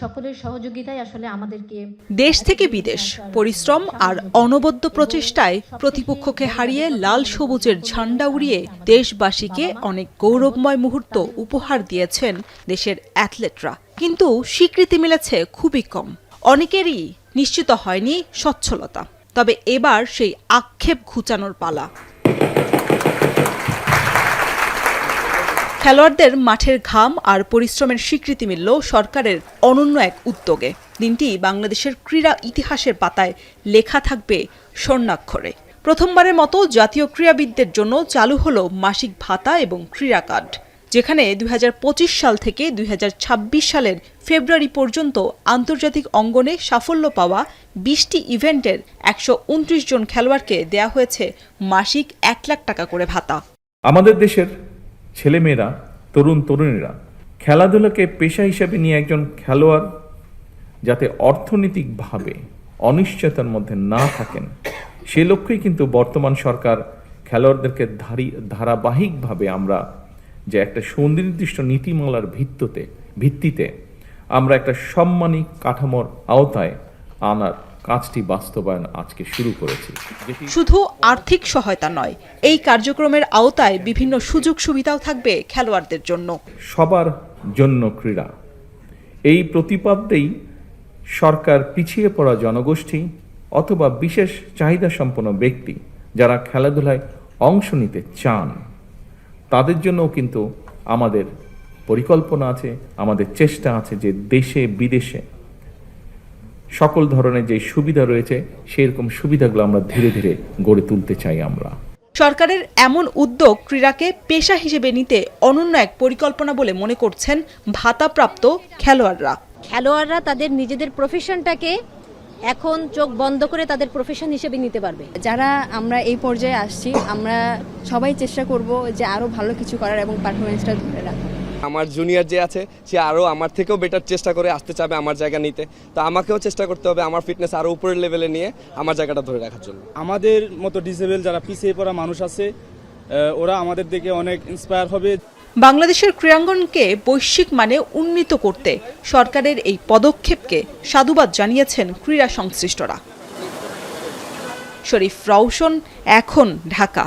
সকলের সহযোগিতায় আসলে আমাদেরকে দেশ থেকে বিদেশ পরিশ্রম আর অনবদ্য প্রচেষ্টায় প্রতিপক্ষকে হারিয়ে লাল সবুজের ঝান্ডা উড়িয়ে দেশবাসীকে অনেক গৌরবময় মুহূর্ত উপহার দিয়েছেন দেশের অ্যাথলেটরা। কিন্তু স্বীকৃতি মিলেছে খুবই কম। অনেকেরই নিশ্চিত হয়নি সচ্ছলতা। তবে এবার সেই আক্ষেপ ঘুচানোর পালা। খেলোয়াড়দের মাঠের ঘাম আর পরিশ্রমের স্বীকৃতি মিলল সরকারের অনন্য এক উদ্যোগে। দিনটি বাংলাদেশের ক্রীড়া ইতিহাসের পাতায় লেখা থাকবে স্বর্ণাক্ষরে। প্রথমবারের মতো জাতীয় ক্রীড়াবিদদের জন্য চালু হলো মাসিক ভাতা এবং ক্রীড়া কার্ড, যেখানে 2025 সাল থেকে 2026 সালের ফেব্রুয়ারি পর্যন্ত আন্তর্জাতিক অঙ্গনে সাফল্য পাওয়া 20টি ইভেন্টের 129 জন খেলোয়াড়কে দেয়া হয়েছে মাসিক 1 লাখ টাকা করে ভাতা। আমাদের দেশের ছেলেমেয়েরা, তরুণ তরুণীরা খেলাধুলাকে পেশা হিসেবে নিয়ে একজন খেলোয়াড় যাতে অর্থনৈতিকভাবে অনিশ্চয়তার মধ্যে না থাকেন, সে লক্ষ্যেই কিন্তু বর্তমান সরকার খেলোয়াড়দেরকে ধারাবাহিকভাবে আমরা যে একটা সুনির্দিষ্ট নীতিমালার ভিত্তিতে আমরা একটা সম্মানী কাঠামোর আওতায় আনার কাজটি বাস্তবায়ন আজকে শুরু করেছি। শুধু আর্থিক সহায়তা নয়, এই কার্যক্রমের আওতায় বিভিন্ন সুযোগ সুবিধাও থাকবে খেলোয়াড়দের জন্য। সবার জন্য ক্রীড়া, এই প্রতিপাদ্যেই সরকার পিছিয়ে পড়া জনগোষ্ঠী অথবা বিশেষ চাহিদা সম্পন্ন ব্যক্তি যারা খেলাধুলায় অংশ নিতে চান, তাদের জন্যও কিন্তু আমাদের পরিকল্পনা আছে, আমাদের চেষ্টা আছে যে দেশে বিদেশে সকল ধরনের যে সুবিধা রয়েছে সেরকম সুবিধাগুলো আমরা ধীরে ধীরে গড়ে তুলতে চাই। আমরা সরকারের এমন উদ্যোগ ক্রীড়াকে পেশা হিসেবে নিতে অনন্য এক পরিকল্পনা বলে মনে করছেন ভাতাপ্রাপ্ত খেলোয়াড়রা তাদের নিজেদের প্রফেশনটাকে এখন চোখ বন্ধ করে তাদের প্রফেশন হিসেবে নিতে পারবে। যারা আমরা এই পর্যায়ে আসছি, আমরা সবাই চেষ্টা করব যে আরো ভালো কিছু করার এবং পারফরমেন্সটা ধরে রাখার। আমার জুনিয়র যে আছে সে আরও আমার থেকেও বেটার চেষ্টা করে আসতে চাবে আমার জায়গা নিতে, তো আমাকেও চেষ্টা করতে হবে আমার ফিটনেস আরও উপরের লেভেলে নিয়ে আমার জায়গাটা ধরে রাখার জন্য। আমাদের মতো ডিসেবল যারা পিছিয়ে পড়া মানুষ আছে, ওরা আমাদের দিকে অনেক ইন্সপায়ার হবে। বাংলাদেশের ক্রীড়াঙ্গনকে বৈশ্বিক মানে উন্নীত করতে সরকারের এই পদক্ষেপকে সাধুবাদ জানিয়েছেন ক্রীড়া সংশ্লিষ্টরা। শরীফ রওশন, এখন ঢাকা।